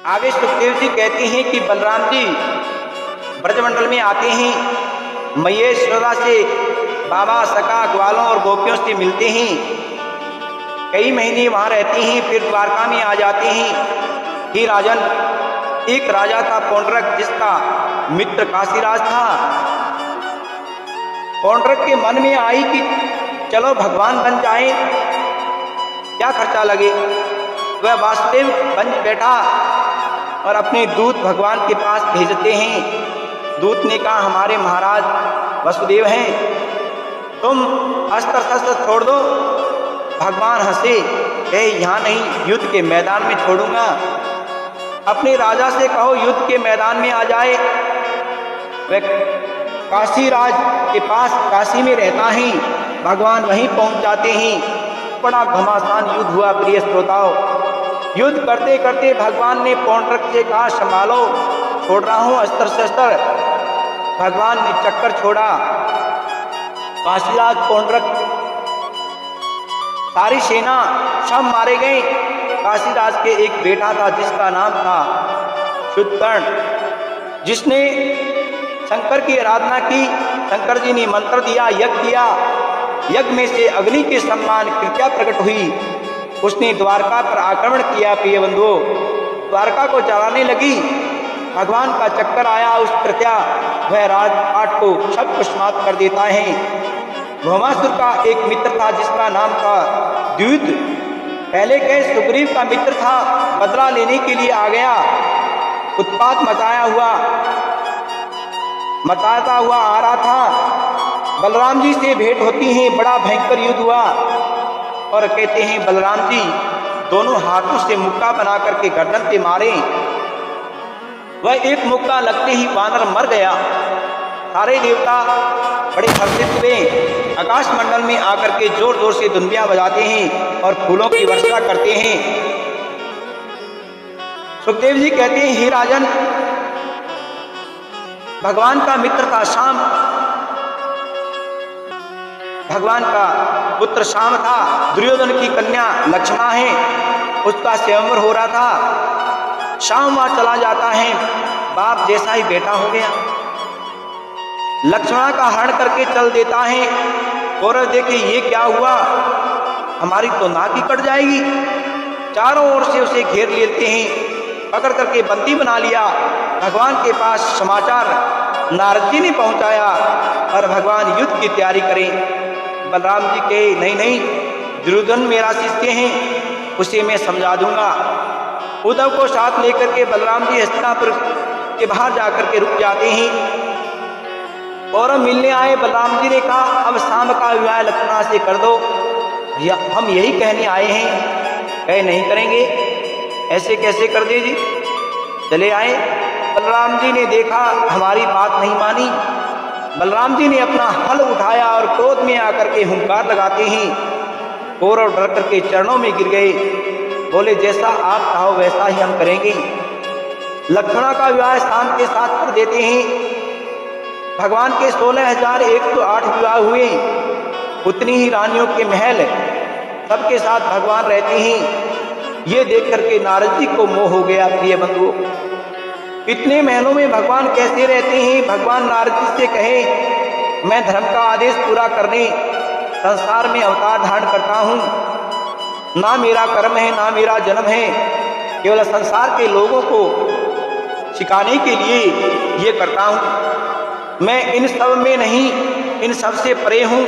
आगे सुखदेव जी कहते हैं कि बलराम जी ब्रजमंडल में आते हैं, मैया यशोदा से, बाबा, सखा, ग्वालों और गोपियों से मिलते हैं, कई महीने वहाँ रहते हैं, फिर द्वारका में आ जाते हैं। ही राजन, एक राजा था पौंड्रक, जिसका मित्र काशीराज था। पौंड्रक के मन में आई कि चलो भगवान बन जाए, क्या खर्चा लगे। वह वासुदेव बन बैठा और अपने दूत भगवान के पास भेजते हैं। दूत ने कहा, हमारे महाराज वसुदेव हैं, तुम अस्त्र शस्त्र छोड़ दो। भगवान हंसे, कहे यहाँ नहीं, युद्ध के मैदान में छोड़ूंगा। अपने राजा से कहो युद्ध के मैदान में आ जाए। वह काशीराज के पास काशी में रहता है, भगवान वहीं पहुंच जाते हैं। बड़ा घमासान युद्ध हुआ प्रिय श्रोताओं। युद्ध करते करते भगवान ने पौंड्रक से कहा, संभालो, छोड़ रहा हूं अस्त्र शस्त्र। भगवान ने चक्कर छोड़ा, काशीराज, पौंड्रक, सारी सेना सब मारे गए। काशीराज के एक बेटा था जिसका नाम था शुद्धकर्ण, जिसने शंकर की आराधना की। शंकर जी ने मंत्र दिया, यज्ञ किया, यज्ञ में से अग्नि के सम्मान कृत्या प्रकट हुई। उसने द्वारका पर आक्रमण किया। प्रिय बंधुओं, द्वारका को जलाने लगी। भगवान का चक्कर आया, उस कृत्या वह राजपाट को सब कुछ समाप्त कर देता है। भौमासुर का एक मित्र था जिसका नाम था द्युत। पहले के सुग्रीव का मित्र था, बदला लेने के लिए आ गया। उत्पात मचाता हुआ आ रहा था। बलराम जी से भेंट होती है, बड़ा भयंकर युद्ध हुआ। और कहते हैं बलराम जी दोनों हाथों से मुक्का बना करके गर्दन पे मारे। वह एक मुक्का लगते ही वानर मर गया। सारे देवता बड़े हर्षित हुए, आकाश मंडल में आकर के जोर जोर से दुंबियां बजाते हैं और फूलों की वर्षा करते हैं। सुखदेव जी कहते हैं, हे राजन, भगवान का मित्र था शाम, भगवान का पुत्र शाम था, दुर्योधन की कन्या लक्ष्मणा है, उसका स्वयंवर हो रहा था। शाम वहां चला जाता है, बाप जैसा ही बेटा हो गया। लक्ष्मणा का हरण करके चल देता है। और देखे ये क्या हुआ, हमारी तो नाक ही कट जाएगी। चारों ओर से उसे घेर लेते हैं, पकड़ करके बंदी बना लिया। भगवान के पास समाचार नारद जी ने पहुंचाया और भगवान युद्ध की तैयारी करें। बलराम जी कहे, नहीं नहीं, दुर्योधन मेरा शिष्य है, उसे मैं समझा दूंगा। उद्धव को साथ लेकर के बलराम जी हस्तिनापुर के बाहर जाकर के रुक जाते हैं। और मिलने आए, बलराम जी ने कहा, अब शाम का विवाह लक्ष्मणा से कर दो, या हम यही कहने आए हैं। कहे नहीं करेंगे। ऐसे कैसे कर दे जी। चले आए। बलराम जी ने देखा हमारी बात नहीं मानी। बलराम जी ने अपना हल उठाया और क्रोध में आकर के हुंकार लगाते ही कौरव डर करके चरणों में गिर गए। बोले, जैसा आप कहो वैसा ही हम करेंगे। लक्ष्मणा का विवाह शाम के साथ कर देते हैं। भगवान के 16,108 विवाह हुए। उतनी ही रानियों के महल, सबके साथ भगवान रहते हैं। ये देख करके नारद जी को मोह हो गया। प्रिय बंधुओं, इतने महलों में भगवान कैसे रहते हैं। भगवान नारद जी से कहे, मैं धर्म का आदेश पूरा करने संसार में अवतार धारण करता हूँ। ना मेरा कर्म है, ना मेरा जन्म है, केवल संसार के लोगों को सिखाने के लिए ये करता हूँ। मैं इन सब में नहीं, इन सब से परे हूँ,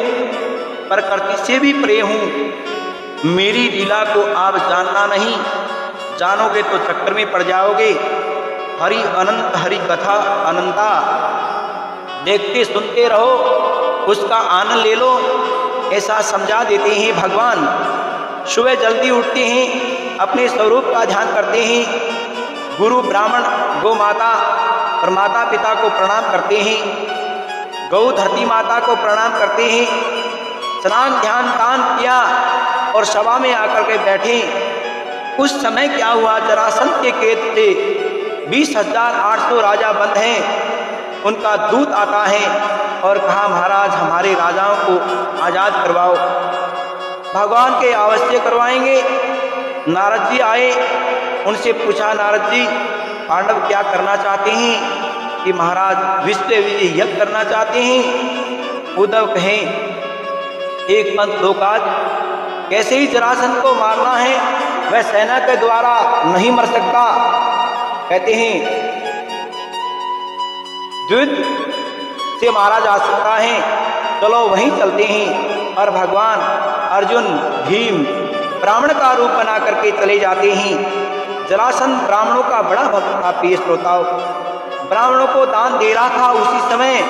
प्रकृति से भी परे हूँ। मेरी लीला को आप जानना नहीं, जानोगे तो चक्कर में पड़ जाओगे। हरि अनंत, हरि कथा अनंता, देखते सुनते रहो, उसका आनंद ले लो, ऐसा समझा देते हैं भगवान। सुबह जल्दी उठते हैं, अपने स्वरूप का ध्यान करते हैं। गुरु, ब्राह्मण, गौ माता और माता पिता को प्रणाम करते हैं। गौ धरती माता को प्रणाम करते हैं। स्नान ध्यान दान किया और सभा में आकर के बैठे। उस समय क्या हुआ, जरासंध के कैद से 20,800 राजा बंद हैं। उनका दूत आता है और कहा, महाराज हमारे राजाओं को आज़ाद करवाओ। भगवान के अवश्य करवाएंगे। नारद जी आए, उनसे पूछा, नारद जी पांडव क्या करना चाहते हैं? कि महाराज विश्व विजय यज्ञ करना चाहते हैं। उद्धव कहें, एक पंथ दो काज, कैसे ही जरासंध को मारना है, वह सेना के द्वारा नहीं मर सकता। कहते हैं द्विज से मारा जा सकता है, चलो वहीं चलते हैं। और भगवान अर्जुन भीम ब्राह्मण का रूप बना करके चले जाते हैं। जरासंध ब्राह्मणों का बड़ा भक्त था। प्रिय श्रोताओं, ब्राह्मणों को दान दे रहा था। उसी समय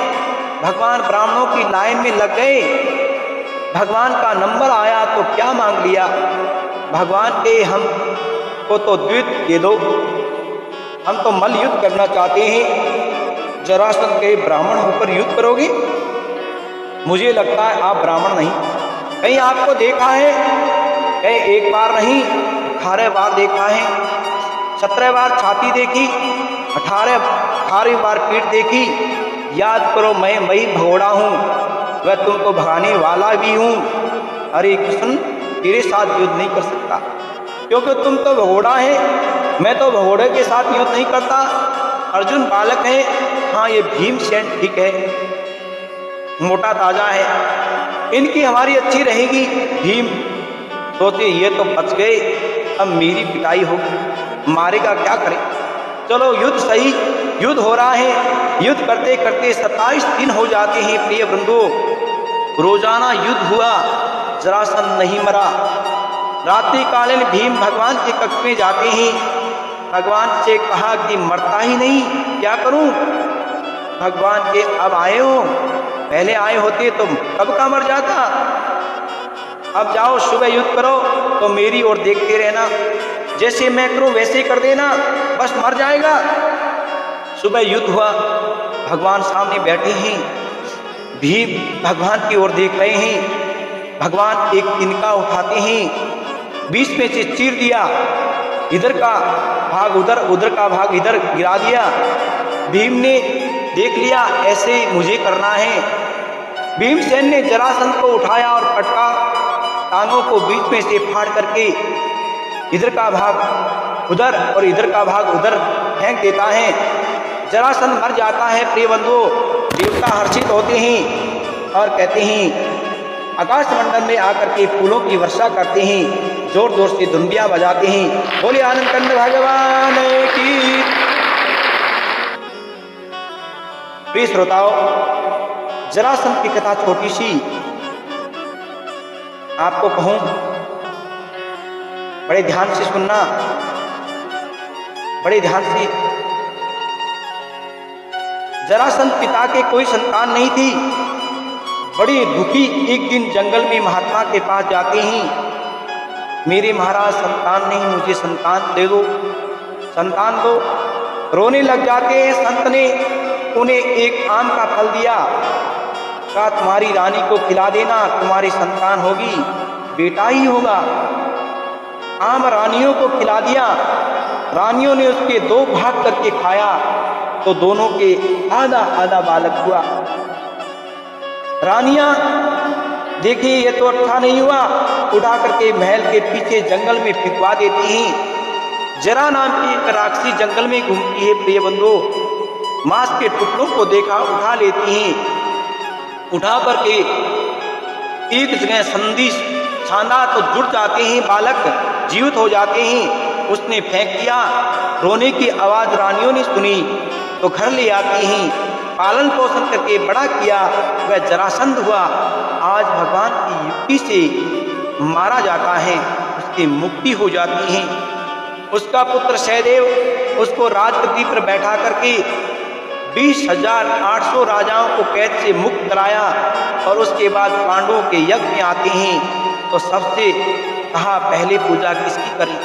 भगवान ब्राह्मणों की लाइन में लग गए। भगवान का नंबर आया तो क्या मांग लिया? भगवान के हम को तो द्विज दे दो, हम तो मल्ल युद्ध करना चाहते हैं। जरासंध के ब्राह्मण होकर युद्ध करोगे? मुझे लगता है आप ब्राह्मण नहीं। कहीं आपको देखा है? कहीं एक बार नहीं 18 बार देखा है। 17 बार छाती देखी, 18 बार पीठ देखी। याद करो, मैं वही भगोड़ा हूँ, वह तुमको भगाने वाला भी हूँ। अरे कृष्ण, तेरे साथ युद्ध नहीं कर सकता, क्योंकि तुम तो भगोड़ा है, मैं तो भगोड़े के साथ युद्ध नहीं करता। अर्जुन बालक है, हाँ ये भीमसेन ठीक है, मोटा ताजा है, इनकी हमारी अच्छी रहेगी। भीम सोचे ये तो बच गए, अब मेरी पिटाई होगी, मारेगा क्या करे। चलो युद्ध सही, युद्ध हो रहा है। युद्ध करते करते 27 दिन हो जाते हैं। प्रिय बंधु, रोजाना युद्ध हुआ, जरासंध नहीं मरा। रात्रिकालीन भीम भगवान के कक्ष में जाते हैं। भगवान से कहा कि मरता ही नहीं, क्या करूं? भगवान के अब आए हो, पहले आए होते तो कब का मर जाता। अब जाओ सुबह युद्ध करो, तो मेरी ओर देखते रहना, जैसे मैं करूं वैसे कर देना, बस मर जाएगा। सुबह युद्ध हुआ, भगवान सामने बैठे हैं। भीम भगवान की ओर देख रहे हैं। भगवान एक तिनका उठाते हैं, बीच में से चीर दिया, इधर का भाग उधर, उधर का भाग इधर गिरा दिया। भीम ने देख लिया, ऐसे मुझे करना है। भीमसेन ने जरासंध को उठाया और पटका, टांगों को बीच में से फाड़ करके इधर का भाग उधर और इधर का भाग उधर फेंक देता है। जरासंध मर जाता है। प्रिय बंधु, देवता हर्षित होते हैं और कहते हैं, आकाशमंडल में आकर के फूलों की वर्षा करते हैं, जोर जोर से धुंबियां बजाते हैं। बोले आनंद कंद भगवान की। प्रिय श्रोताओं, जरासंध की कथा छोटी सी आपको कहूं, बड़े ध्यान से सुनना, बड़े ध्यान से। जरासंध पिता के कोई संतान नहीं थी। बड़ी दुखी एक दिन जंगल में महात्मा के पास जाते हैं। मेरे महाराज संतान नहीं, मुझे संतान दे दो, संतान दो। रोने लग जाते हैं। संत ने उन्हें एक आम का फल दिया, कहा तुम्हारी रानी को खिला देना, तुम्हारी संतान होगी, बेटा ही होगा। आम रानियों को खिला दिया। रानियों ने उसके 2 भाग करके खाया, तो दोनों के आधा आधा बालक हुआ। रानियां देखिए ये तो अच्छा नहीं हुआ, उठा करके महल के पीछे जंगल में फेंकवा देती हैं। जरा नाम की एक राक्षसी जंगल में घूमती है। प्रिय बंधु, मांस के टुकड़ों को देखा, उठा लेती हैं। उठा करके एक जगह संधि छांदा तो जुड़ जाते हैं, बालक जीवित हो जाते हैं। उसने फेंक दिया। रोने की आवाज रानियों ने सुनी तो घर ले आती हैं, पालन पोषण करके बड़ा किया, वह जरासंध हुआ। आज भगवान की युक्ति से मारा जाता है, उसकी मुक्ति हो जाती है। उसका पुत्र सहदेव उसको राजगद्दी पर बैठा करके 20,800 राजाओं को कैद से मुक्त कराया। और उसके बाद पांडवों के यज्ञ में आते हैं, तो सबसे कहा पहले पूजा किसकी करें,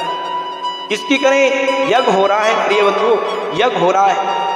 किसकी करें? यज्ञ हो रहा है प्रिय बंधु, यज्ञ हो रहा है।